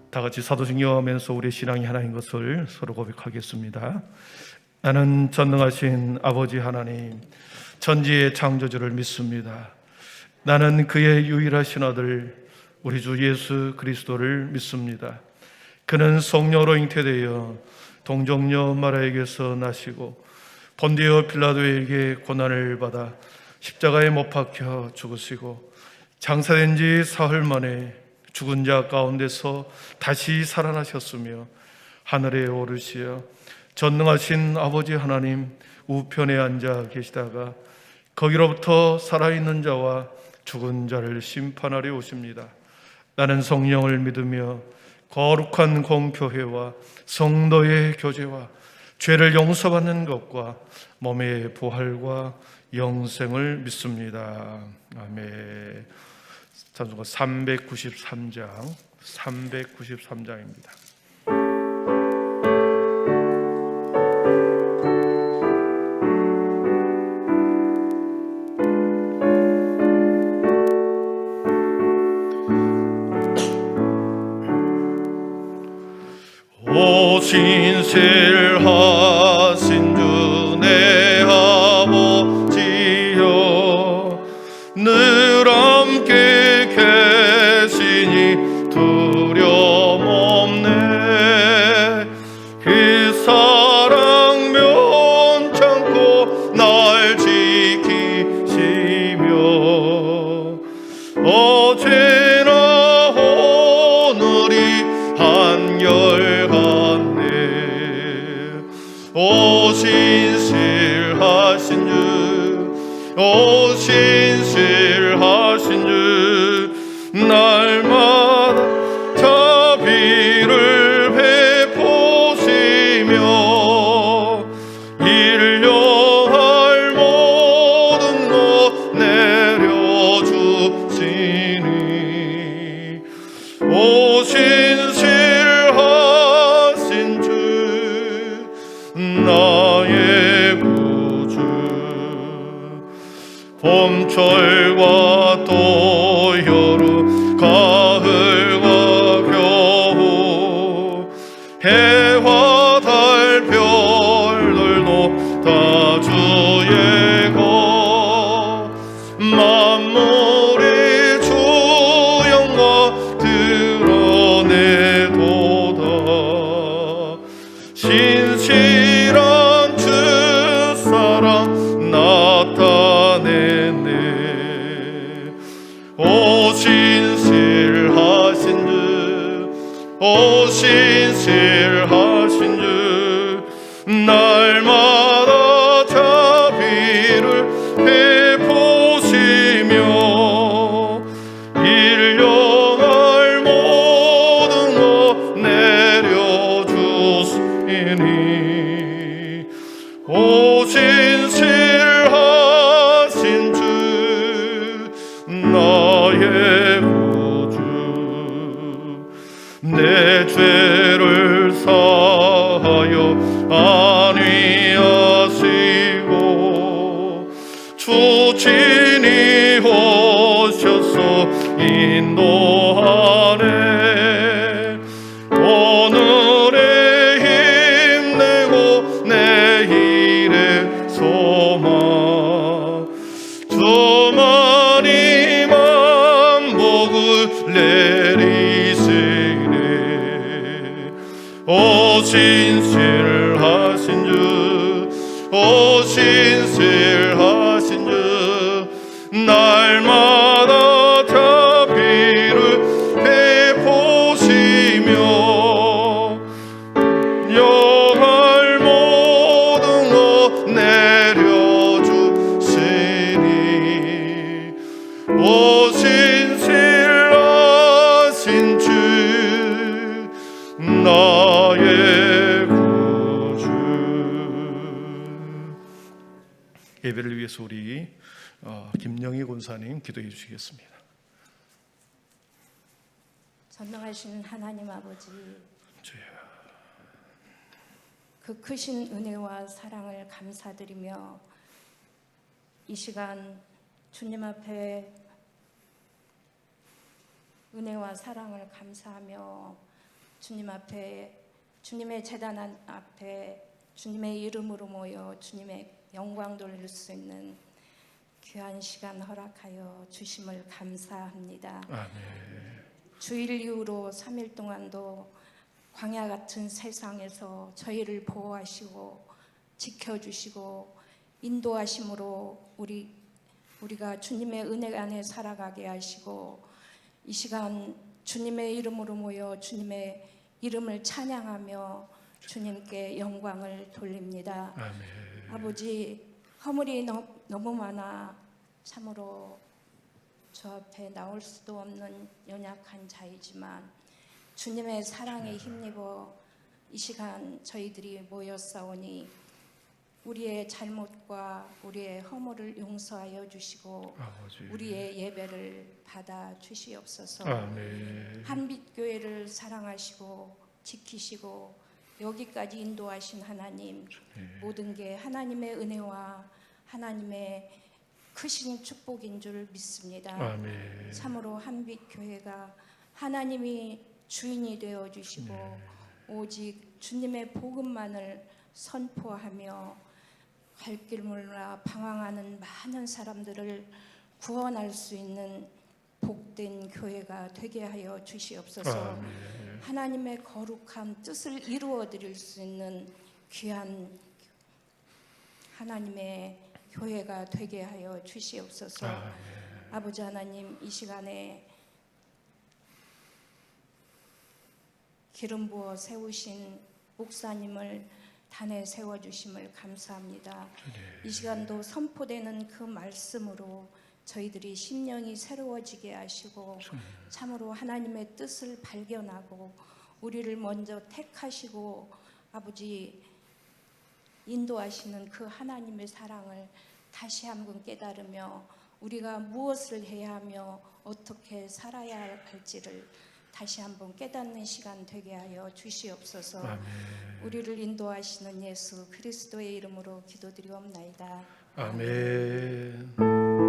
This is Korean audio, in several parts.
다 같이 사도신경하면서 우리의 신앙이 하나인 것을 서로 고백하겠습니다. 나는 전능하신 아버지 하나님, 천지의 창조주를 믿습니다. 나는 그의 유일하신 아들 우리 주 예수 그리스도를 믿습니다. 그는 성령으로 잉태되어 동정녀 마리아에게서 나시고 본디오 빌라도에게 고난을 받아 십자가에 못 박혀 죽으시고 장사된 지 사흘 만에 죽은 자 가운데서 다시 살아나셨으며 하늘에 오르시어 전능하신 아버지 하나님 우편에 앉아 계시다가 거기로부터 살아있는 자와 죽은 자를 심판하려 오십니다. 나는 성령을 믿으며 거룩한 공표회와 성도의 교제와 죄를 용서받는 것과 몸의 부활과 영생을 믿습니다. 아멘. 찬송가 393장입니다. 신실하신 주 내 아버지여 늘 함께 계시니 두려움 없네. 그 사랑 면찮고 날 지키시며 어제나 오늘이 한결같네. 오 신실하신 주, 오 신실하신 주, 날마다 자비를 베푸시며 일용할 모든 것 내려주시니 오 신실하신 주 나의 구주. 봄철과 또 여름 가을과 겨울 해와 달 별들도 다 주의 것 만물이 주 영광 드러내도다. 신실한 주 사랑 나타내네. 오 신실하신 주, 오 신실하신 주, 날마다 자비를 베푸시며 일용할 모든 것 내려주시니 오 신실하신 주 나의 구주. 내 죄를 사하여 안위하시고 주 친히 오셔서 인도하네. 오늘의 힘내고 내일의 소망 주만이 만복을 내리시네. 오 신실하신 주, 오 신실하신 주, 날마다 자비를 베푸시며 영할 모든 것 내려주시니 오 신실하신 주 나의 구주. 예배를 위해서 우리 김영희 권사님 기도해 주시겠습니다. 전능하신 하나님 아버지, 주여. 그 크신 은혜와 사랑을 감사드리며 이 시간 주님 앞에 은혜와 사랑을 감사하며 주님 앞에, 주님의 제단 앞에 주님의 이름으로 모여 주님의 영광 돌릴 수 있는 귀한 시간 허락하여 주심을 감사합니다. 아멘. 주일 이후로 3일 동안도 광야 같은 세상에서 저희를 보호하시고 지켜주시고 인도하심으로 우리가 주님의 은혜 안에 살아가게 하시고, 이 시간 주님의 이름으로 모여 주님의 이름을 찬양하며 주님께 영광을 돌립니다. 아멘. 아버지, 허물이 너무 많아 참으로 저 앞에 나올 수도 없는 연약한 자이지만 주님의 사랑에 힘입어 이 시간 저희들이 모였사오니 우리의 잘못과 우리의 허물을 용서하여 주시고 아버지. 우리의 예배를 받아 주시옵소서. 아멘. 한빛교회를 사랑하시고 지키시고 여기까지 인도하신 하나님, 모든 게 하나님의 은혜와 하나님의 크신 축복인 줄 믿습니다. 아멘. 참으로 한빛교회가 하나님이 주인이 되어 주시고 오직 주님의 복음만을 선포하며 갈 길 몰라 방황하는 많은 사람들을 구원할 수 있는 복된 교회가 되게 하여 주시옵소서. 아멘. 하나님의 거룩한 뜻을 이루어 드릴 수 있는 귀한 하나님의 교회가 되게 하여 주시옵소서. 아멘. 아버지 하나님, 이 시간에 기름 부어 세우신 목사님을 단에 세워주심을 감사합니다. 이 시간도 선포되는 그 말씀으로 저희들이 심령이 새로워지게 하시고 참으로 하나님의 뜻을 발견하고 우리를 먼저 택하시고 아버지 인도하시는 그 하나님의 사랑을 다시 한번 깨달으며 우리가 무엇을 해야 하며 어떻게 살아야 할지를 다시 한번 깨닫는 시간 되게 하여 주시옵소서. 아멘. 우리를 인도하시는 예수 그리스도의 이름으로 기도드리옵나이다. 아멘. 감사합니다.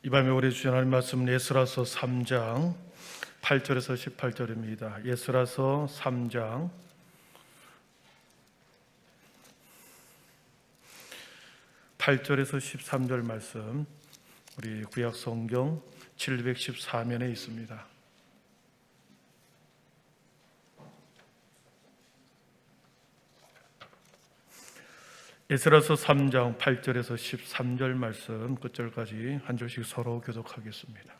이 밤에 우리 주신 하나님 말씀은 예스라서 3장 8절에서 18절입니다. 예스라서 3장 8절에서 13절 말씀, 우리 구약 성경 714면에 있습니다. 에스라서 3장 8절에서 13절 말씀 끝절까지 한 절씩 서로 교독하겠습니다.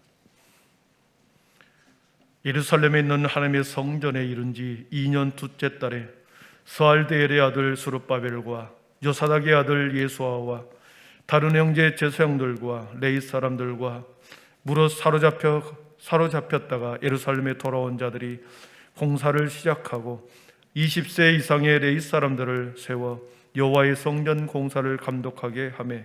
예루살렘에 있는 하나님의 성전에 이른 지 2년 둘째 달에 스알드엘의 아들 스룹바벨과 요사닥의 아들 예수아와 다른 형제 제사장들과 레위 사람들과 무릇 사로잡혔다가 예루살렘에 돌아온 자들이 공사를 시작하고 20세 이상의 레위 사람들을 세워 여호와의 성전 공사를 감독하게 하매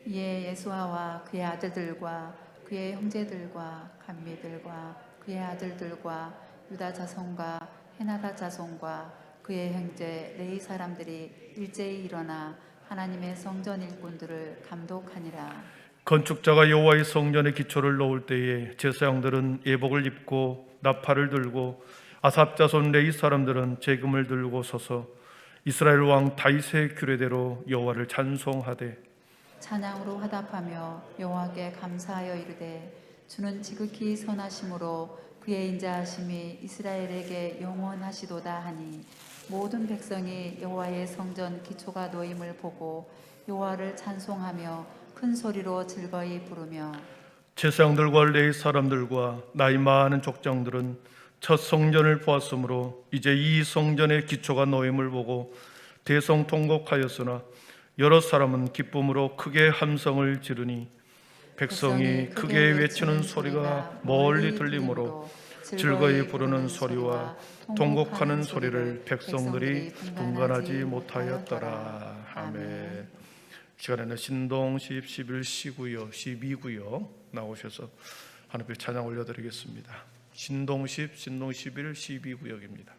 이에 예수아와 그의 아들들과 그의 형제들과 감미들과 그의 아들들과 유다 자손과 헤나다 자손과 그의 형제 레위 사람들이 일제히 일어나 하나님의 성전 일꾼들을 감독하니라. 건축자가 여호와의 성전의 기초를 놓을 때에 제사장들은 예복을 입고 나팔을 들고 아삽 자손 레위 사람들은 재금을 들고 서서 이스라엘 왕 다윗의 규례대로 여호와를 찬송하되 찬양으로 화답하며 여호와께 감사하여 이르되 주는 지극히 선하심으로 그의 인자하심이 이스라엘에게 영원하시도다 하니 모든 백성이 여호와의 성전 기초가 놓임을 보고 여호와를 찬송하며 큰 소리로 즐거이 부르며 제사장들과 레위 사람들과 나이 많은 족장들은 첫 성전을 보았으므로 이제 이 성전의 기초가 놓임을 보고 대성통곡하였으나 여러 사람은 기쁨으로 크게 함성을 지르니 백성이 크게 외치는 소리가 멀리 들리므로 즐거이 부르는 소리와 통곡하는 소리를 백성들이 분간하지 못하였더라. 아멘. 시간에는 신동 11, 12구역, 12구역 나오셔서 하나님께 찬양 올려드리겠습니다. 신동 10, 신동 11, 12구역입니다.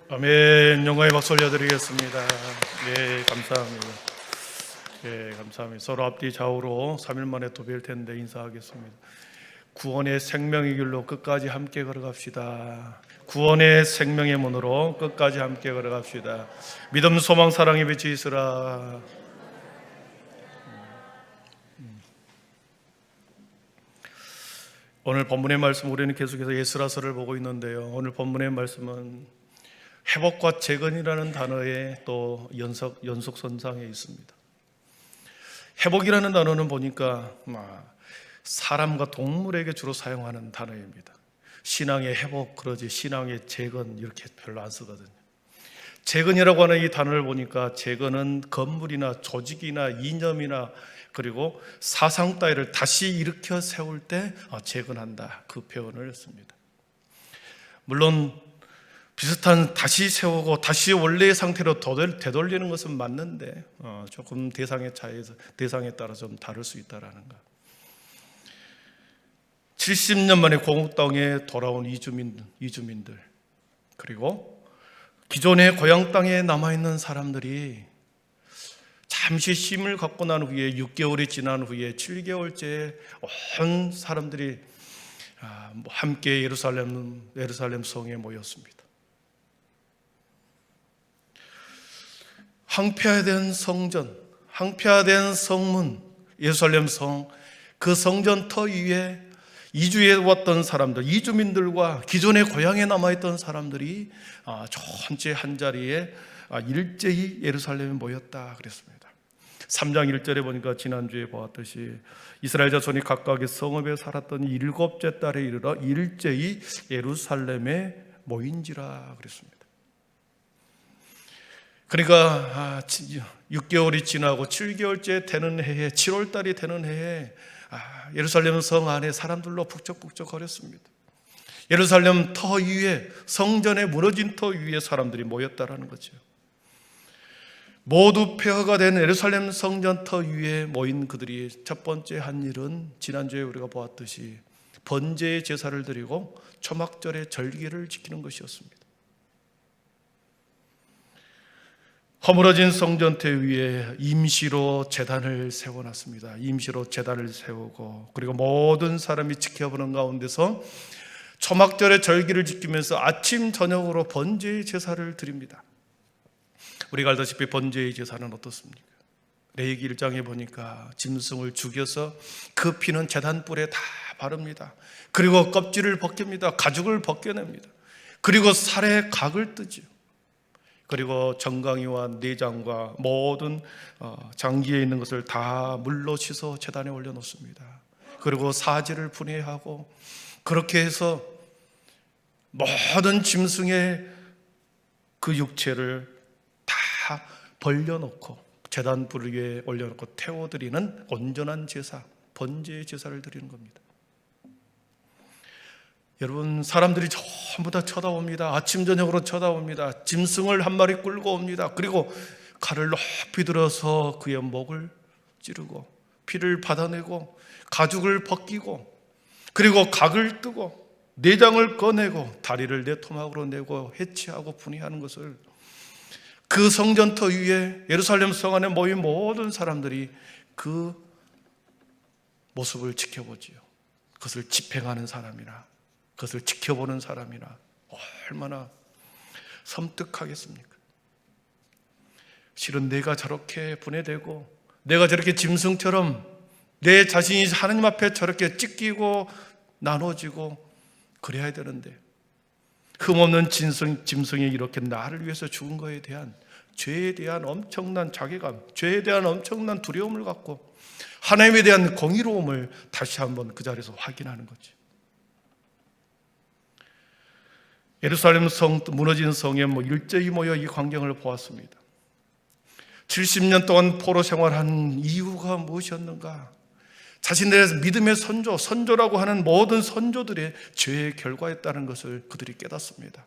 아멘. 영광의 박수 올려드리겠습니다. 예, 감사합니다. 예, 감사합니다. 서로 앞뒤 좌우로 3일 만에 또 뵐 텐데 인사하겠습니다. 구원의 생명의 길로 끝까지 함께 걸어갑시다. 구원의 생명의 문으로 끝까지 함께 걸어갑시다. 믿음, 소망, 사랑의 빛이 있으라. 오늘 본문의 말씀, 우리는 계속해서 에스라서를 보고 있는데요. 오늘 본문의 말씀은 회복과 재건이라는 단어의 또 연속선상에 있습니다. 회복이라는 단어는 보니까 사람과 동물에게 주로 사용하는 단어입니다. 신앙의 회복, 그러지 신앙의 재건 이렇게 별로 안 쓰거든요. 재건이라고 하는 이 단어를 보니까 재건은 건물이나 조직이나 이념이나 그리고 사상 따위를 다시 일으켜 세울 때 재건한다, 그 표현을 했습니다. 물론 비슷한 다시 세우고 다시 원래의 상태로 되돌리는 것은 맞는데 조금 대상에 따라 좀 다를 수 있다라는 것. 70년 만에 공국 땅에 돌아온 이주민들, 그리고 기존의 고향 땅에 남아있는 사람들이 잠시 쉼을 갖고 난 후에 6개월이 지난 후에 7개월째 온 사람들이 함께 예루살렘 성에 모였습니다. 황폐화된 성전, 황폐화된 성문, 예루살렘 성, 그 성전 터 위에 이주해 왔던 사람들, 이주민들과 기존의 고향에 남아있던 사람들이 전체 한 자리에 일제히 예루살렘에 모였다 그랬습니다. 3장 1절에 보니까 지난주에 보았듯이 이스라엘 자손이 각각의 성읍에 살았던 7째 달에 이르러 일제히 예루살렘에 모인지라 그랬습니다. 그러니까 6개월이 지나고 7개월째 되는 해에, 7월 달이 되는 해에 예루살렘 성 안에 사람들로 북적북적 거렸습니다. 예루살렘 터 위에, 성전의 무너진 터 위에 사람들이 모였다라는 거죠. 모두 폐허가 된 예루살렘 성전 터 위에 모인 그들이 첫 번째 한 일은 지난주에 우리가 보았듯이 번제의 제사를 드리고 초막절의 절기를 지키는 것이었습니다. 허물어진 성전태 위에 임시로 제단을 세워놨습니다. 임시로 제단을 세우고, 그리고 모든 사람이 지켜보는 가운데서 초막절의 절기를 지키면서 아침 저녁으로 번제의 제사를 드립니다. 우리가 알다시피 번제의 제사는 어떻습니까? 레위기 1장에 보니까 짐승을 죽여서 그 피는 제단불에 다 바릅니다. 그리고 껍질을 벗깁니다. 가죽을 벗겨냅니다. 그리고 살에 각을 뜨죠. 그리고 정강이와 내장과 모든 장기에 있는 것을 다 물로 씻어 제단에 올려놓습니다. 그리고 사지를 분해하고, 그렇게 해서 모든 짐승의 그 육체를 다 벌려놓고 제단 불 위에 올려놓고 태워드리는 온전한 제사, 번제의 제사를 드리는 겁니다. 여러분, 사람들이 전부 다 쳐다옵니다. 아침 저녁으로 쳐다옵니다. 짐승을 한 마리 끌고 옵니다. 그리고 칼을 높이 들어서 그의 목을 찌르고 피를 받아내고 가죽을 벗기고, 그리고 각을 뜨고 내장을 꺼내고 다리를 내 토막으로 내고 해치하고 분해하는 것을 그 성전터 위에 예루살렘 성 안에 모인 모든 사람들이 그 모습을 지켜보지요. 그것을 집행하는 사람이나 그것을 지켜보는 사람이나 얼마나 섬뜩하겠습니까? 실은 내가 저렇게 분해되고 내가 저렇게 짐승처럼 내 자신이 하나님 앞에 저렇게 찢기고 나눠지고 그래야 되는데, 흠없는 짐승이 이렇게 나를 위해서 죽은 것에 대한 죄에 대한 엄청난 자괴감, 죄에 대한 엄청난 두려움을 갖고 하나님에 대한 공의로움을 다시 한번 그 자리에서 확인하는 거죠. 예루살렘 성, 무너진 성에 일제히 모여 이 광경을 보았습니다. 70년 동안 포로 생활한 이유가 무엇이었는가? 자신들의 믿음의 선조라고 하는 모든 선조들의 죄의 결과였다는 것을 그들이 깨닫습니다.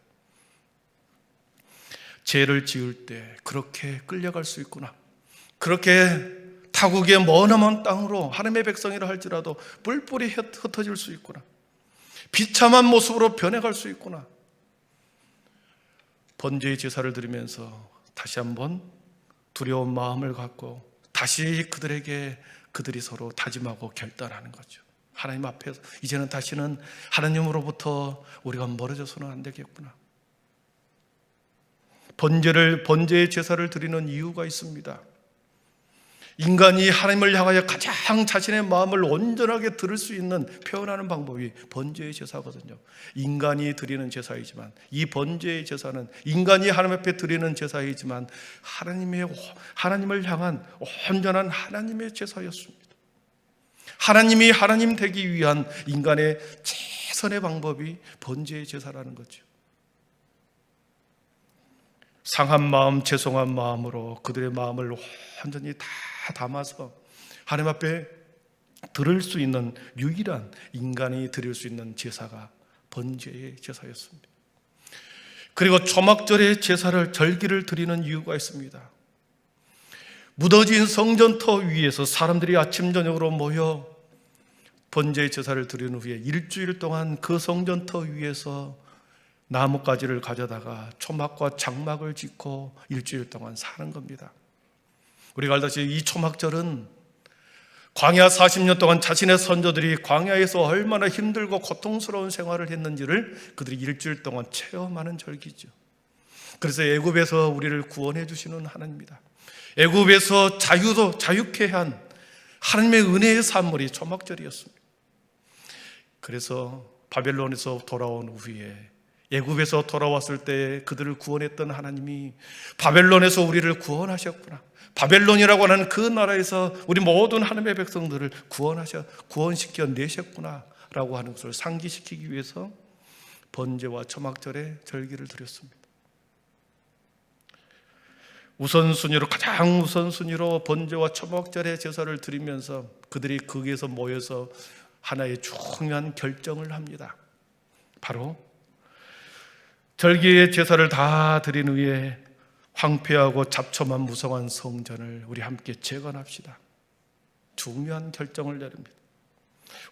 죄를 지을 때 그렇게 끌려갈 수 있구나. 그렇게 타국의 머나먼 땅으로 하나님의 백성이라 할지라도 뿔뿔이 흩어질 수 있구나. 비참한 모습으로 변해갈 수 있구나. 번제의 제사를 드리면서 다시 한번 두려운 마음을 갖고 다시 그들이 서로 다짐하고 결단하는 거죠. 하나님 앞에서 이제는 다시는 하나님으로부터 우리가 멀어져서는 안 되겠구나. 번제의 제사를 드리는 이유가 있습니다. 인간이 하나님을 향하여 가장 자신의 마음을 온전하게 들을 수 있는 표현하는 방법이 번제의 제사거든요. 인간이 드리는 제사이지만, 이 번제의 제사는 인간이 하나님 앞에 드리는 제사이지만 하나님을 향한 온전한 하나님의 제사였습니다. 하나님이 하나님 되기 위한 인간의 최선의 방법이 번제의 제사라는 거죠. 상한 마음, 죄송한 마음으로 그들의 마음을 완전히 다 담아서 하나님 앞에 드릴 수 있는 유일한 인간이 드릴 수 있는 제사가 번제의 제사였습니다. 그리고 초막절의 절기를 드리는 이유가 있습니다. 무너진 성전터 위에서 사람들이 아침 저녁으로 모여 번제의 제사를 드린 후에 일주일 동안 그 성전터 위에서 나뭇가지를 가져다가 초막과 장막을 짓고 일주일 동안 사는 겁니다. 우리가 알다시피 이 초막절은 광야 40년 동안 자신의 선조들이 광야에서 얼마나 힘들고 고통스러운 생활을 했는지를 그들이 일주일 동안 체험하는 절기죠. 그래서 애굽에서 우리를 구원해 주시는 하나님입니다. 애굽에서 자유케 한 하나님의 은혜의 산물이 초막절이었습니다. 그래서 바벨론에서 돌아온 후에 애굽에서 돌아왔을 때 그들을 구원했던 하나님이 바벨론에서 우리를 구원하셨구나, 바벨론이라고 하는 그 나라에서 우리 모든 하나님의 백성들을 구원시켜 내셨구나 라고 하는 것을 상기시키기 위해서 번제와 초막절의 절기를 드렸습니다. 가장 우선순위로 번제와 초막절의 제사를 드리면서 그들이 거기에서 모여서 하나의 중요한 결정을 합니다. 바로 절기의 제사를 다 드린 후에 황폐하고 잡초만 무성한 성전을 우리 함께 재건합시다. 중요한 결정을 내립니다.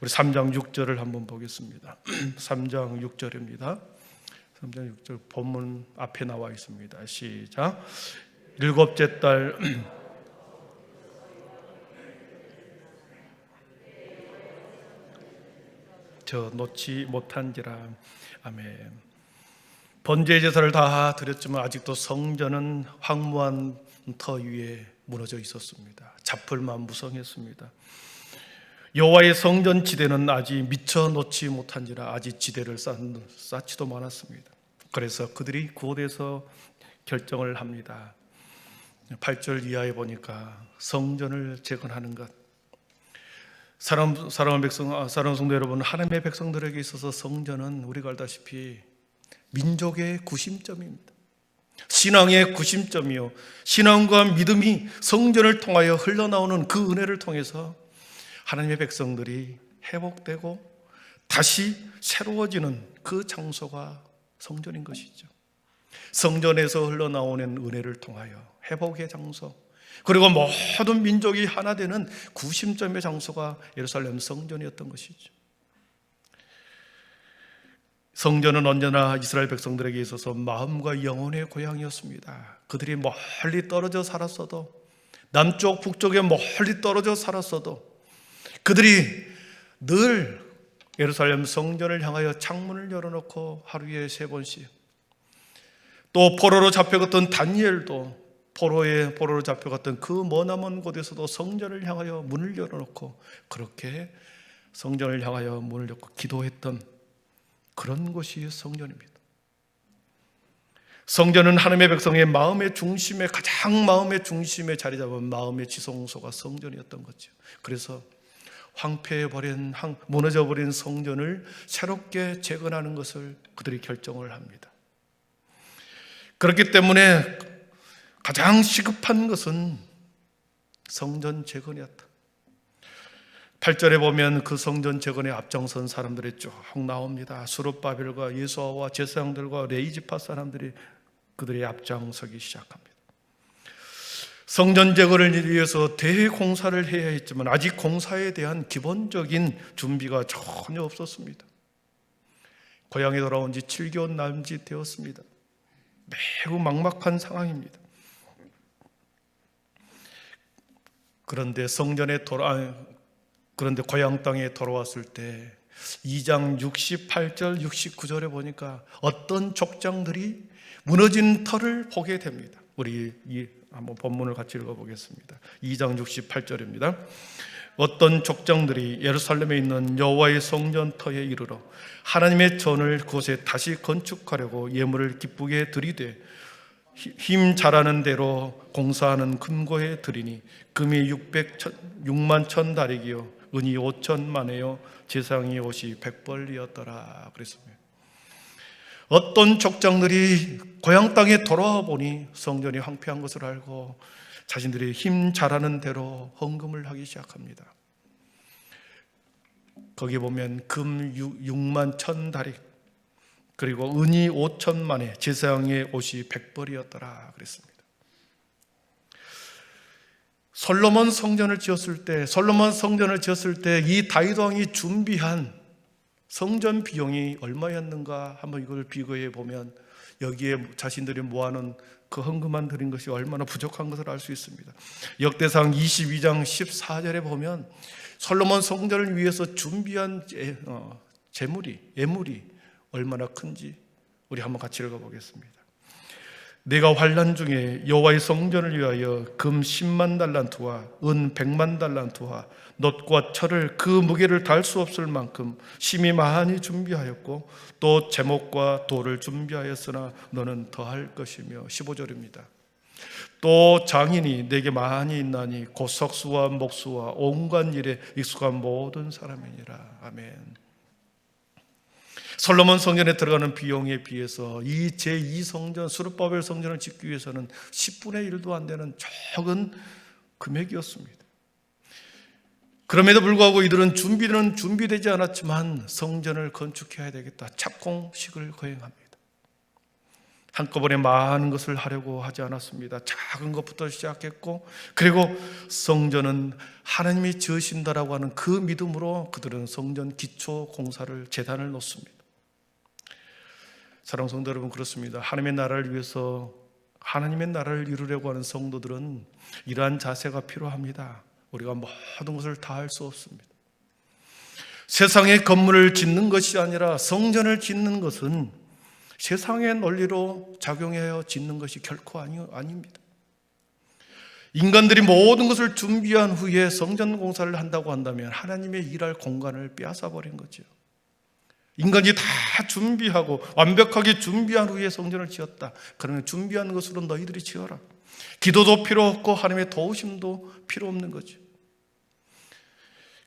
우리 3장 6절을 한번 보겠습니다. 3장 6절입니다. 3장 6절 본문 앞에 나와 있습니다. 시작. 일곱째 달 저 놓지 못한지라. 아멘. 번제 제사를 다 드렸지만 아직도 성전은 황무한 터 위에 무너져 있었습니다. 잡풀만 무성했습니다. 여호와의 성전 지대는 아직 미처 놓지 못한지라. 아직 지대를 쌓지도 않았습니다. 그래서 그들이 그곳에서 결정을 합니다. 8절 이하에 보니까 성전을 재건하는 것. 사랑하는 성도 여러분, 하나님의 백성들에게 있어서 성전은 우리가 알다시피 민족의 구심점입니다. 신앙의 구심점이요, 신앙과 믿음이 성전을 통하여 흘러나오는 그 은혜를 통해서 하나님의 백성들이 회복되고 다시 새로워지는 그 장소가 성전인 것이죠. 성전에서 흘러나오는 은혜를 통하여 회복의 장소, 그리고 모든 민족이 하나 되는 구심점의 장소가 예루살렘 성전이었던 것이죠. 성전은 언제나 이스라엘 백성들에게 있어서 마음과 영혼의 고향이었습니다. 그들이 멀리 떨어져 살았어도, 남쪽 북쪽에 멀리 떨어져 살았어도 그들이 늘 예루살렘 성전을 향하여 창문을 열어놓고 하루에 3번씩, 또 포로로 잡혀갔던 다니엘도 포로로 잡혀갔던 그 머나먼 곳에서도 성전을 향하여 문을 열어놓고 그렇게 성전을 향하여 문을 열고 기도했던 그런 곳이 성전입니다. 성전은 하나님의 백성의 마음의 중심에, 가장 마음의 중심에 자리 잡은 마음의 지성소가 성전이었던 거죠. 그래서 황폐해버린, 무너져버린 성전을 새롭게 재건하는 것을 그들이 결정을 합니다. 그렇기 때문에 가장 시급한 것은 성전 재건이었다. 8절에 보면 그 성전 재건에 앞장선 사람들이 쭉 나옵니다. 스룹바벨과 예수아와 제사장들과 레위지파 사람들이 그들이 앞장서기 시작합니다. 성전 재건을 위해서 대공사를 해야 했지만 아직 공사에 대한 기본적인 준비가 전혀 없었습니다. 고향에 돌아온 지 7개월 남짓 되었습니다. 매우 막막한 상황입니다. 그런데 그런데 고향 땅에 돌아왔을 때 2장 68절 69절에 보니까 어떤 족장들이 무너진 터를 보게 됩니다. 우리 한번 본문을 같이 읽어보겠습니다. 2장 68절입니다. 어떤 족장들이 예루살렘에 있는 여호와의 성전 터에 이르러 하나님의 전을 그곳에 다시 건축하려고 예물을 기쁘게 드리되 힘 잘하는 대로 공사하는 금고에 드리니 금이 6만 1,000다리기요 은이 5천만에요 제사장의 옷이 100벌이었더라 그랬습니다. 어떤 족장들이 고향 땅에 돌아와 보니 성전이 황폐한 것을 알고 자신들이 힘 잘하는 대로 헌금을 하기 시작합니다. 거기 보면 금 6만 1,000다리 그리고 은이 5천만에 제사장의 옷이 100벌이었더라 그랬습니다. 솔로몬 성전을 지었을 때 이 다윗 왕이 준비한 성전 비용이 얼마였는가 한번 이걸 비교해 보면 여기에 자신들이 모아놓은 그 헌금만 드린 것이 얼마나 부족한 것을 알 수 있습니다. 역대상 22장 14절에 보면 솔로몬 성전을 위해서 준비한 예물이 얼마나 큰지 우리 한번 같이 읽어보겠습니다. 내가 환난 중에 여호와의 성전을 위하여 금 10만 달란트와 은 100만 달란트와 놋과 철을 그 무게를 달 수 없을 만큼 심히 많이 준비하였고 또 제목과 돌을 준비하였으나 너는 더할 것이며 15절입니다. 또 장인이 내게 많이 있나니 곧 석수와 목수와 온갖 일에 익숙한 모든 사람이니라. 아멘. 솔로몬 성전에 들어가는 비용에 비해서 이 제2성전 스룹바벨 성전을 짓기 위해서는 10분의 1도 안 되는 적은 금액이었습니다. 그럼에도 불구하고 이들은 준비는 준비되지 않았지만 성전을 건축해야 되겠다 착공식을 거행합니다. 한꺼번에 많은 것을 하려고 하지 않았습니다. 작은 것부터 시작했고 그리고 성전은 하나님이 지으신다라고 하는 그 믿음으로 그들은 성전 기초 공사를 재단을 놓습니다. 사랑하는 성도 여러분, 그렇습니다. 하나님의 나라를 위해서 하나님의 나라를 이루려고 하는 성도들은 이러한 자세가 필요합니다. 우리가 모든 것을 다 할 수 없습니다. 세상의 건물을 짓는 것이 아니라 성전을 짓는 것은 세상의 논리로 작용하여 짓는 것이 결코 아닙니다. 인간들이 모든 것을 준비한 후에 성전 공사를 한다고 한다면 하나님의 일할 공간을 빼앗아 버린 거죠. 인간이 다 준비하고 완벽하게 준비한 후에 성전을 지었다. 그러면 준비한 것으로 너희들이 지어라. 기도도 필요 없고 하나님의 도우심도 필요 없는 거죠.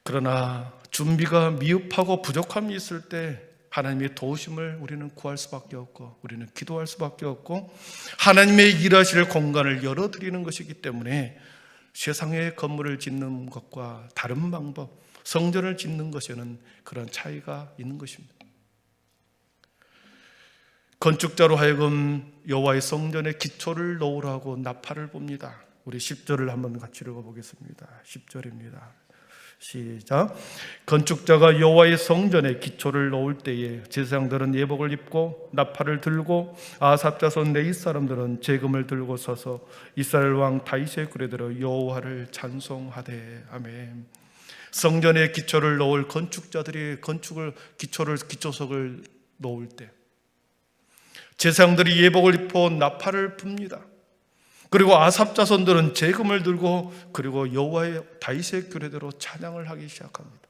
그러나 준비가 미흡하고 부족함이 있을 때 하나님의 도우심을 우리는 구할 수밖에 없고 우리는 기도할 수밖에 없고 하나님의 일하실 공간을 열어드리는 것이기 때문에 세상의 건물을 짓는 것과 다른 방법, 성전을 짓는 것에는 그런 차이가 있는 것입니다. 건축자로 하여금 여호와의 성전의 기초를 놓으라고 나팔을 봅니다. 우리 10절을 한번 같이 읽어보겠습니다. 10절입니다. 시작. 건축자가 여호와의 성전의 기초를 놓을 때에 제사장들은 예복을 입고 나팔을 들고 아삽 자손 레위 사람들은 제금을 들고 서서 이스라엘 왕 다윗의 굴에들어 여호와를 찬송하되. 아멘. 성전의 기초를 놓을 건축자들이 기초석을 놓을 때 제사장들이 예복을 입고 나팔을 붑니다. 그리고 아삽 자손들은 제금을 들고 그리고 여호와의 다윗의 규례대로 찬양을 하기 시작합니다.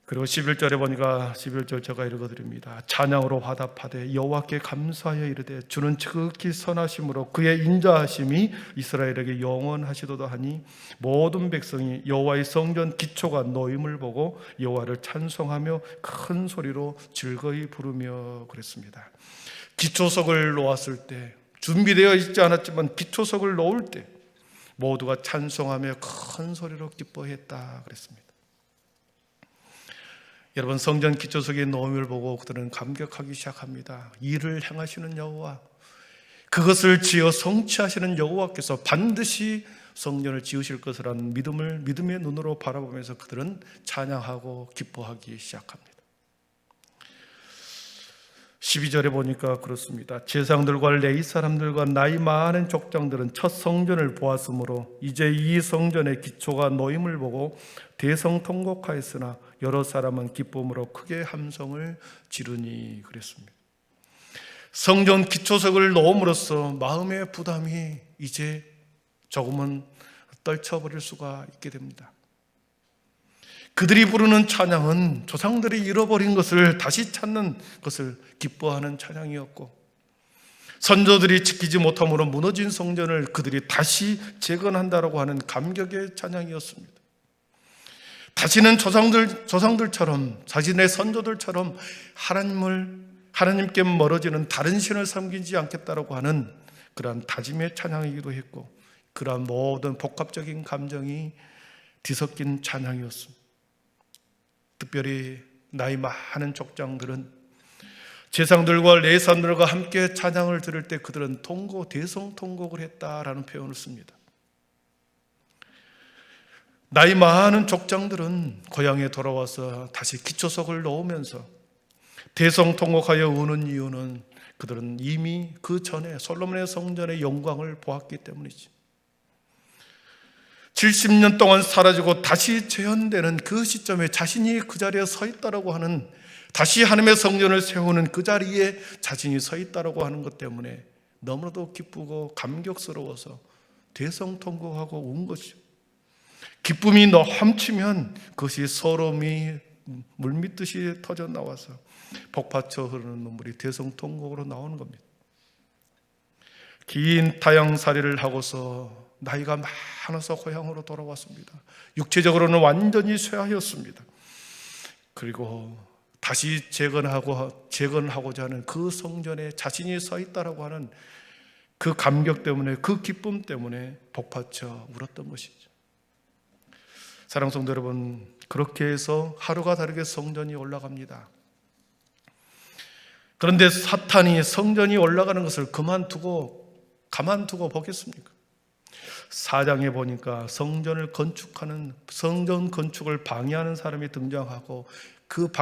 그리고 11절에 보니까 11절 제가 읽어드립니다. 찬양으로 화답하되 여호와께 감사하여 이르되 주는 지극히 선하심으로 그의 인자하심이 이스라엘에게 영원하시도다 하니 모든 백성이 여호와의 성전 기초가 놓임을 보고 여호와를 찬송하며 큰 소리로 즐거이 부르며 그랬습니다. 기초석을 놓았을 때 준비되어 있지 않았지만 기초석을 놓을 때 모두가 찬송하며 큰 소리로 기뻐했다 그랬습니다. 여러분, 성전 기초석의 놓음을 보고 그들은 감격하기 시작합니다. 일을 행하시는 여호와, 그것을 지어 성취하시는 여호와께서 반드시 성전을 지으실 것이라는 믿음의 눈으로 바라보면서 그들은 찬양하고 기뻐하기 시작합니다. 12절에 보니까 그렇습니다. 제사장들과 레위 사람들과 나이 많은 족장들은 첫 성전을 보았으므로 이제 이 성전의 기초가 놓임을 보고 대성통곡하였으나 여러 사람은 기쁨으로 크게 함성을 지르니 그랬습니다. 성전 기초석을 놓음으로써 마음의 부담이 이제 조금은 떨쳐버릴 수가 있게 됩니다. 그들이 부르는 찬양은 조상들이 잃어버린 것을 다시 찾는 것을 기뻐하는 찬양이었고, 선조들이 지키지 못함으로 무너진 성전을 그들이 다시 재건한다라고 하는 감격의 찬양이었습니다. 다시는 조상들처럼 자신의 선조들처럼 하나님께 멀어지는 다른 신을 섬기지 않겠다라고 하는 그러한 다짐의 찬양이기도 했고, 그러한 모든 복합적인 감정이 뒤섞인 찬양이었습니다. 특별히 나이 많은 족장들은 제사장들과 레위 사람들과 함께 찬양을 들을 때 그들은 대성통곡을 했다라는 표현을 씁니다. 나이 많은 족장들은 고향에 돌아와서 다시 기초석을 놓으면서 대성통곡하여 우는 이유는 그들은 이미 그 전에 솔로몬의 성전의 영광을 보았기 때문이지. 70년 동안 사라지고 다시 재현되는 그 시점에 자신이 그 자리에 서 있다라고 하는, 다시 하나님의 성전을 세우는 그 자리에 자신이 서 있다라고 하는 것 때문에 너무나도 기쁘고 감격스러워서 대성통곡하고 운 것이죠. 기쁨이 넘치면 그것이 서러움이 물밀듯이 터져 나와서 복받쳐 흐르는 눈물이 대성통곡으로 나오는 겁니다. 긴 타향살이를 하고서 나이가 많아서 고향으로 돌아왔습니다. 육체적으로는 완전히 쇠하였습니다. 그리고 다시 재건하고자 하는 그 성전에 자신이 서 있다라고 하는 그 감격 때문에, 그 기쁨 때문에 복받쳐 울었던 것이죠. 사랑하는 성도 여러분, 그렇게 해서 하루가 다르게 성전이 올라갑니다. 그런데 사탄이 성전이 올라가는 것을 가만두고 보겠습니까? 4장에 보니까 성전 건축을 방해하는 사람이 등장하고 그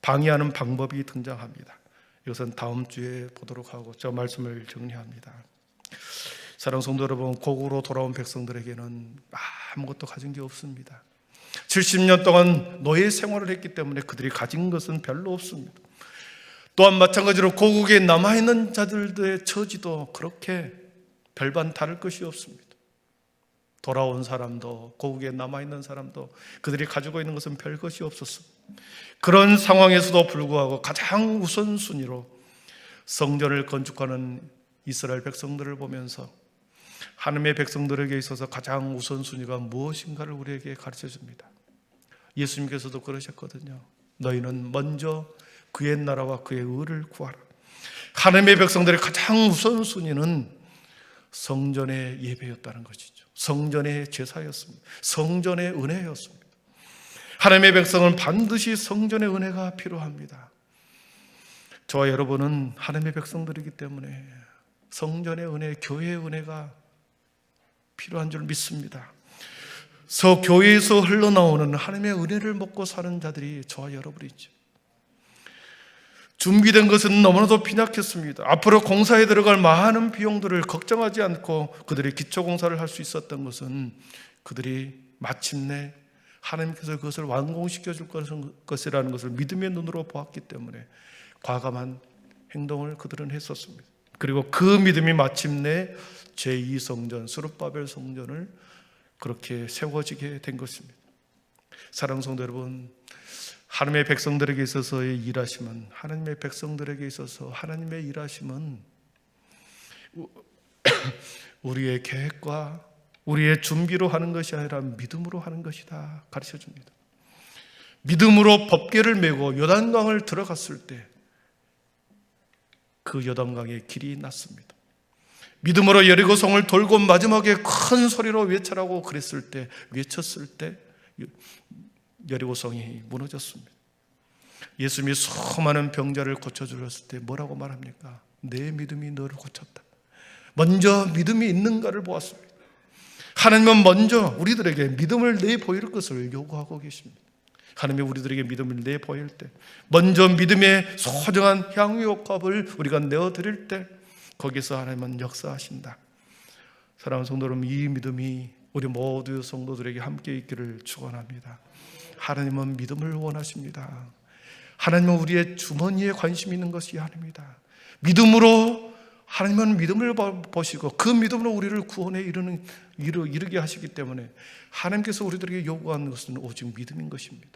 방해하는 방법이 등장합니다. 이것은 다음 주에 보도록 하고 저 말씀을 정리합니다. 사랑하는 성도 여러분, 고국으로 돌아온 백성들에게는 아무것도 가진 게 없습니다. 70년 동안 노예 생활을 했기 때문에 그들이 가진 것은 별로 없습니다. 또한 마찬가지로 고국에 남아있는 자들의 처지도 그렇게 별반 다를 것이 없습니다. 돌아온 사람도 고국에 남아있는 사람도 그들이 가지고 있는 것은 별 것이 없었습니다. 그런 상황에서도 불구하고 가장 우선순위로 성전을 건축하는 이스라엘 백성들을 보면서 하나님의 백성들에게 있어서 가장 우선순위가 무엇인가를 우리에게 가르쳐줍니다. 예수님께서도 그러셨거든요. 너희는 먼저 그의 나라와 그의 의를 구하라. 하나님의 백성들의 가장 우선순위는 성전의 예배였다는 것이죠. 성전의 제사였습니다. 성전의 은혜였습니다. 하나님의 백성은 반드시 성전의 은혜가 필요합니다. 저와 여러분은 하나님의 백성들이기 때문에 성전의 은혜, 교회의 은혜가 필요한 줄 믿습니다. 교회에서 흘러나오는 하나님의 은혜를 먹고 사는 자들이 저와 여러분이죠. 준비된 것은 너무나도 빈약했습니다. 앞으로 공사에 들어갈 많은 비용들을 걱정하지 않고 그들이 기초공사를 할 수 있었던 것은 그들이 마침내 하나님께서 그것을 완공시켜 줄 것이라는 것을 믿음의 눈으로 보았기 때문에 과감한 행동을 그들은 했었습니다. 그리고 그 믿음이 마침내 제2성전, 스룹바벨 성전을 그렇게 세워지게 된 것입니다. 사랑하는 성도 여러분, 하나님의 백성들에게 있어서의 일하심은, 하나님의 백성들에게 있어서 하나님의 일하심은 우리의 계획과 우리의 준비로 하는 것이 아니라 믿음으로 하는 것이다 가르쳐줍니다. 믿음으로 법궤를 메고 요단강을 들어갔을 때 그 요단강의 길이 났습니다. 믿음으로 여리고성을 돌고 마지막에 큰 소리로 외쳤을 때 여리고성이 무너졌습니다. 예수님이 수많은 병자를 고쳐주셨을 때 뭐라고 말합니까? 내 믿음이 너를 고쳤다. 먼저 믿음이 있는가를 보았습니다. 하나님은 먼저 우리들에게 믿음을 내보일 것을 요구하고 계십니다. 하나님이 우리들에게 믿음을 내보일 때, 먼저 믿음의 소중한 향유옥합을 우리가 내어드릴 때 거기서 하나님은 역사하신다. 사랑하는 성도 여러분, 이 믿음이 우리 모두 성도들에게 함께 있기를 축원합니다. 하나님은 믿음을 원하십니다. 하나님은 우리의 주머니에 관심 있는 것이 아닙니다. 믿음으로, 하나님은 믿음을 보시고 그 믿음으로 우리를 구원에 이르게 하시기 때문에 하나님께서 우리들에게 요구하는 것은 오직 믿음인 것입니다.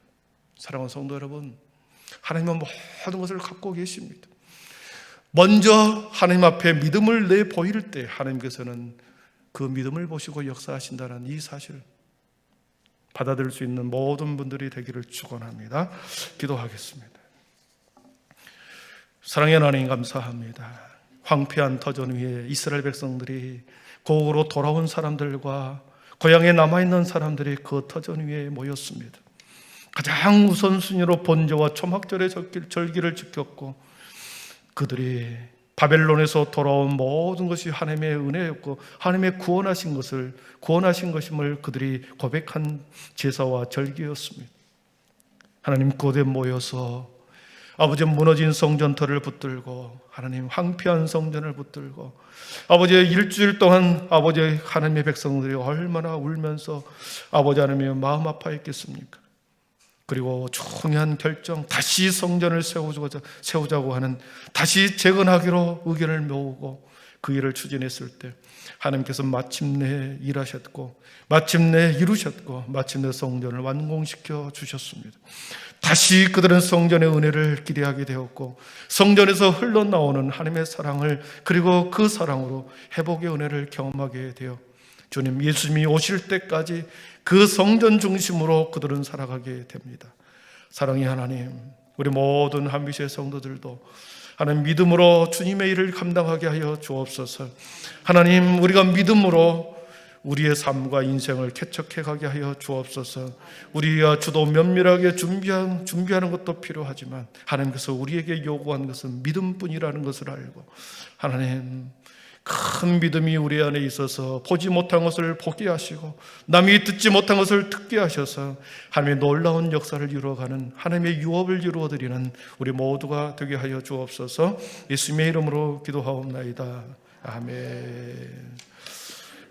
사랑하는 성도 여러분, 하나님은 모든 것을 갖고 계십니다. 먼저 하나님 앞에 믿음을 내보일 때 하나님께서는 그 믿음을 보시고 역사하신다는 이 사실 받아들일 수 있는 모든 분들이 되기를 축원합니다. 기도하겠습니다. 사랑의 하나님, 감사합니다. 황폐한 터전 위에 이스라엘 백성들이 고국으로 돌아온 사람들과 고향에 남아있는 사람들이 그 터전 위에 모였습니다. 가장 우선순위로 번제와 초막절의 절기를 지켰고 그들이 바벨론에서 돌아온 모든 것이 하나님의 은혜였고 하나님의 구원하신 것임을 그들이 고백한 제사와 절기였습니다. 하나님 고대 모여서 아버지 무너진 성전터를 붙들고 하나님 황폐한 성전을 붙들고 아버지 일주일 동안 아버지 하나님의 백성들이 얼마나 울면서 아버지 하나님의 마음 아파했겠습니까? 그리고 중요한 결정, 다시 성전을 세우자고 하는, 다시 재건하기로 의견을 모으고 그 일을 추진했을 때 하나님께서 마침내 일하셨고 마침내 이루셨고 마침내 성전을 완공시켜 주셨습니다. 다시 그들은 성전의 은혜를 기대하게 되었고 성전에서 흘러나오는 하나님의 사랑을, 그리고 그 사랑으로 회복의 은혜를 경험하게 되어 주님 예수님이 오실 때까지 그 성전 중심으로 그들은 살아가게 됩니다. 사랑의 하나님, 우리 모든 한빛의 성도들도 하나님 믿음으로 주님의 일을 감당하게 하여 주옵소서. 하나님, 우리가 믿음으로 우리의 삶과 인생을 개척해 가게 하여 주옵소서. 우리가 주도 면밀하게 준비하는 것도 필요하지만 하나님께서 우리에게 요구한 것은 믿음뿐이라는 것을 알고 하나님 큰 믿음이 우리 안에 있어서 보지 못한 것을 보게 하시고 남이 듣지 못한 것을 듣게 하셔서 하나님의 놀라운 역사를 이루어가는 하나님의 유업을 이루어드리는 우리 모두가 되게 하여 주옵소서. 예수님의 이름으로 기도하옵나이다. 아멘.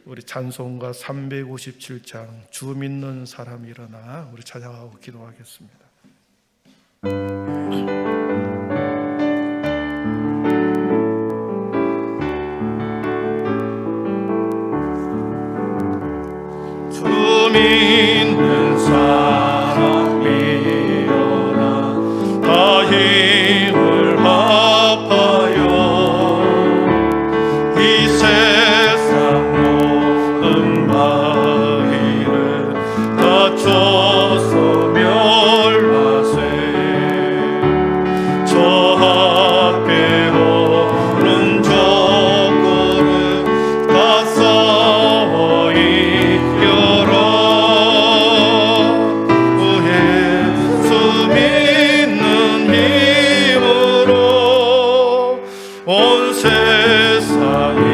우리 찬송가 357장 주 믿는 사람이 일어나 우리 찬양하고 기도하겠습니다. 주 믿는 사람이 일어나 다 힘을 합하여 이 세상 모든 바위를 다쳐서 멸하세. 저 앞에 오는 적그를 다 싸워 이겨라. 예수 믿는 힘으로 온 세상이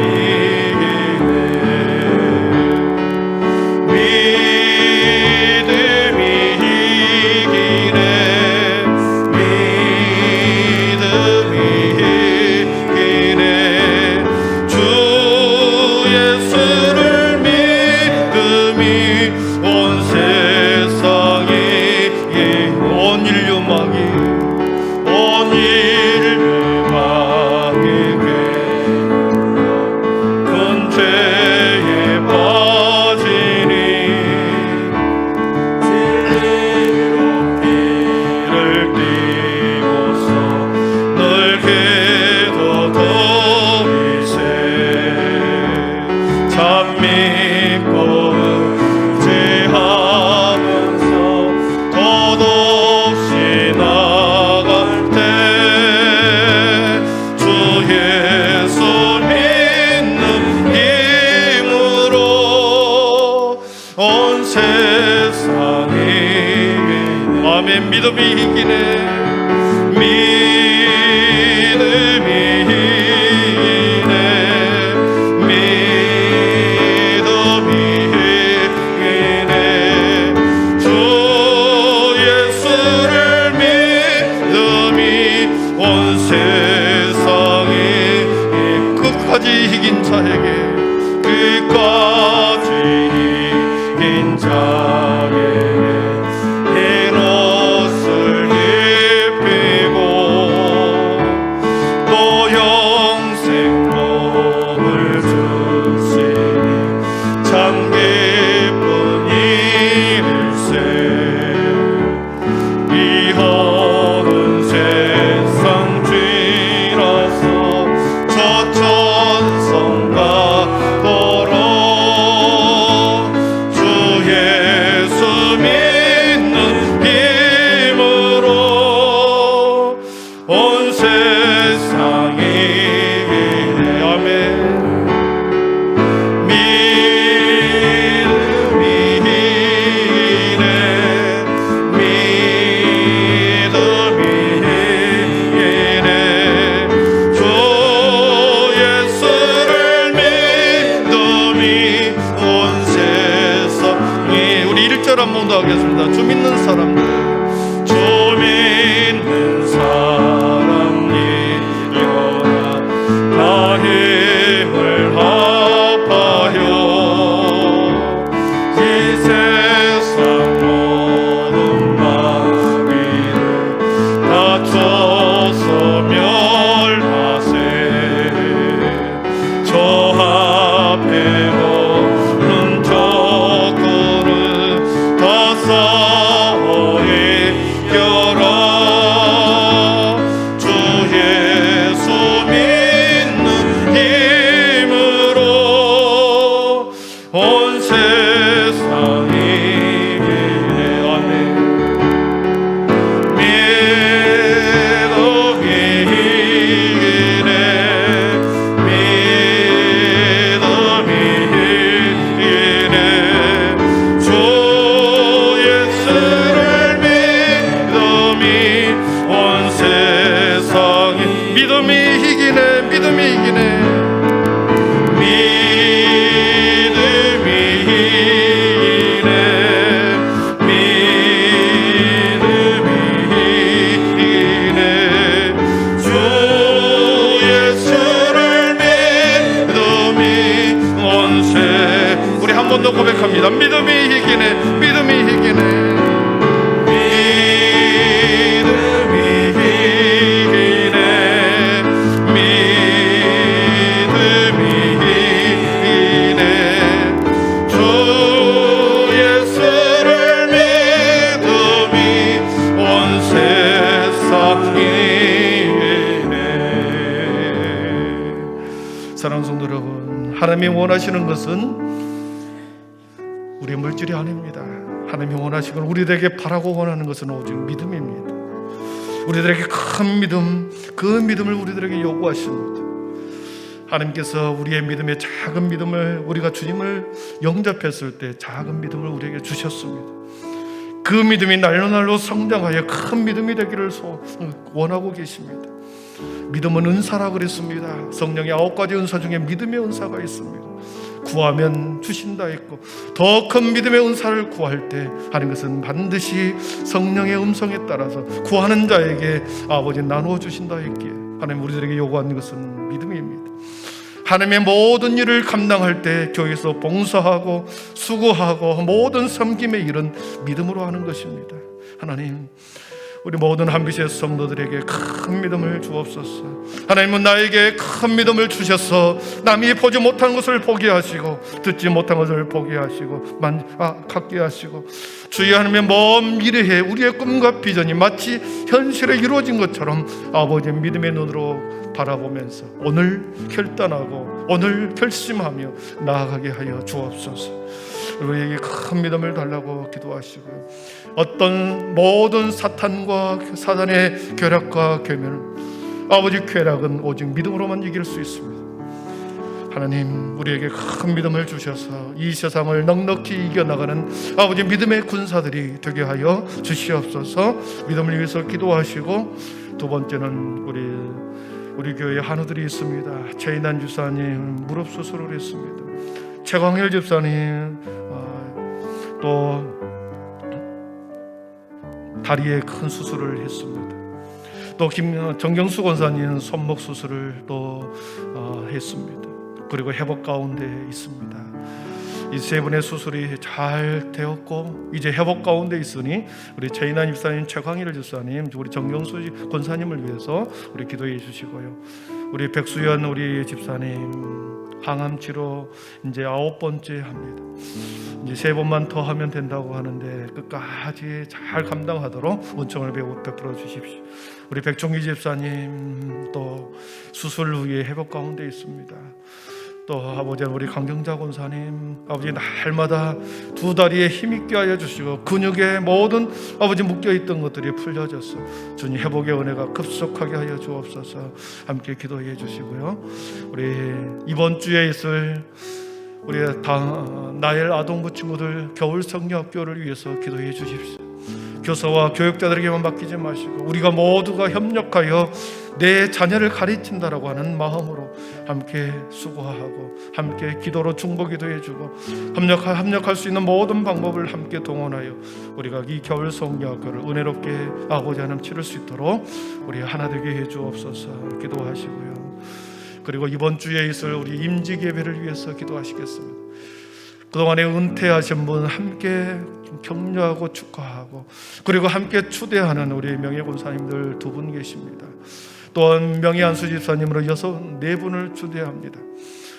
믿음이 이기네. 믿음이 이기네. 믿음이 이기네. 주 예수를 믿음이 온 세상에 끝까지 이긴 자에게, 끝까지 이긴 자에게 천성과 더러 주 예수 기도하겠습니다. 주 믿는 사람들, 주 믿는 사람 일어나 다 힘을 합하여 이 세상 모든 마귀를 다쳐서 멸하세. 저 앞에 오는 적군을 다 싸워 이겨라. 주 예수 믿는 힘으로 온 세상이 아멘. 믿음이 이기네. 믿음이 이기네. 주 예수를 믿음이 온 세상이 믿음이 이기네. 믿음이 이기네. 믿음이 이기네. 믿음이 이기네. 주 예수를 믿음이 온 세. 우리 한 번 더 고백합니다. 믿음이 이기네. 믿음이 이기네. 믿음이 이기네. 믿음이 이기네. 주 예수를 믿음이 온 세상이네. 사랑하는 성도 여러분, 하나님이 원하시는 것은 우리의 물질이 아닙니다. 하나님이 원하시고 우리들에게 바라고 원하는 것은 오직 믿음입니다. 우리들에게 큰 믿음, 그 믿음을 우리들에게 요구하십니다. 하나님께서 우리의 믿음의 작은 믿음을, 우리가 주님을 영접했을 때 작은 믿음을 우리에게 주셨습니다. 그 믿음이 날로 날로 성장하여 큰 믿음이 되기를 원하고 계십니다. 믿음은 은사라 그랬습니다. 성령의 9가지 은사 중에 믿음의 은사가 있습니다. 구하면 주신다 했고, 더 큰 믿음의 은사를 구할 때 하나님께서는 반드시 성령의 음성에 따라서 구하는 자에게 아버지 나누어 주신다 했기에 하나님 우리들에게 요구하는 것은 믿음입니다. 하나님의 모든 일을 감당할 때 교회에서 봉사하고 수고하고 모든 섬김의 일은 믿음으로 하는 것입니다. 하나님, 우리 모든 한빛의 성도들에게 큰 믿음을 주옵소서. 하나님은 나에게 큰 믿음을 주셔서 남이 보지 못한 것을 보게 하시고 듣지 못한 것을 보게 하시고 갖게 하시고 주의 하나님의 먼 미래에 우리의 꿈과 비전이 마치 현실에 이루어진 것처럼 아버지의 믿음의 눈으로 바라보면서 오늘 결단하고 오늘 결심하며 나아가게 하여 주옵소서. 우리에게 큰 믿음을 달라고 기도하시고요. 어떤 모든 사탄과 사단의 결합과 계면은 아버지 쾌락은 오직 믿음으로만 이길 수 있습니다. 하나님, 우리에게 큰 믿음을 주셔서 이 세상을 넉넉히 이겨나가는 아버지 믿음의 군사들이 되게 하여 주시옵소서. 믿음을 위해서 기도하시고, 두 번째는 우리 교회에 한우들이 있습니다. 최인환 집사님 무릎 수술을 했습니다. 최광일 집사님 또 다리에 큰 수술을 했습니다. 또 정경수 권사님은 손목 수술을 또 했습니다. 그리고 회복 가운데 있습니다. 이 세 분의 수술이 잘 되었고 이제 회복 가운데 있으니 우리 최인환 집사님, 최광일 집사님, 우리 정경수 권사님을 위해서 우리 기도해 주시고요. 우리 백수연 우리 집사님 항암 치료 이제 9번째 합니다. 이제 3번만 더 하면 된다고 하는데 끝까지 잘 감당하도록 은총을 베풀어 주십시오. 우리 백종기 집사님 또 수술 후에 회복 가운데 있습니다. 또 아버지 우리 강경자 권사님 아버지 날마다 두 다리에 힘있게 하여 주시고 근육에 모든 아버지 묶여있던 것들이 풀려져서 주님 회복의 은혜가 급속하게 하여 주옵소서. 함께 기도해 주시고요. 우리 이번 주에 있을 우리 나엘 아동부 친구들 겨울 성경학교를 위해서 기도해 주십시오. 교사와 교육자들에게만 맡기지 마시고 우리가 모두가 협력하여 내 자녀를 가르친다라고 하는 마음으로 함께 수고하고 함께 기도로 중보기도 해주고 협력할 수 있는 모든 방법을 함께 동원하여 우리가 이 겨울 성령학교를 은혜롭게 아버지 하나님 치를 수 있도록 우리 하나 되게 해주옵소서. 기도하시고요. 그리고 이번 주에 있을 우리 임직 예배를 위해서 기도하시겠습니다. 그동안에 은퇴하신 분 함께 격려하고 축하하고 그리고 함께 추대하는 우리 명예권사님들 2분 계십니다. 또한 명예한수 집사님으로 4분을 추대합니다.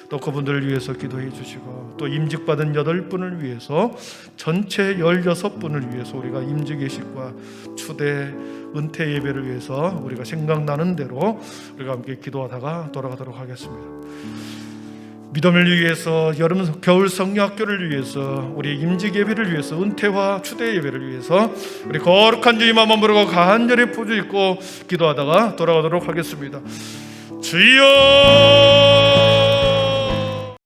또 그분들을 위해서 기도해 주시고 또 임직받은 8분을 위해서 전체 16분을 위해서 우리가 임직예식과 추대 은퇴 예배를 위해서 우리가 생각나는 대로 우리가 함께 기도하다가 돌아가도록 하겠습니다. 믿음을 위해서 겨울 성령학교를 위해서 우리 임직 예배를 위해서 은퇴와 추대 예배를 위해서 우리 거룩한 주님만 머무르고 간절히 포주 있고 기도하다가 돌아가도록 하겠습니다. 주여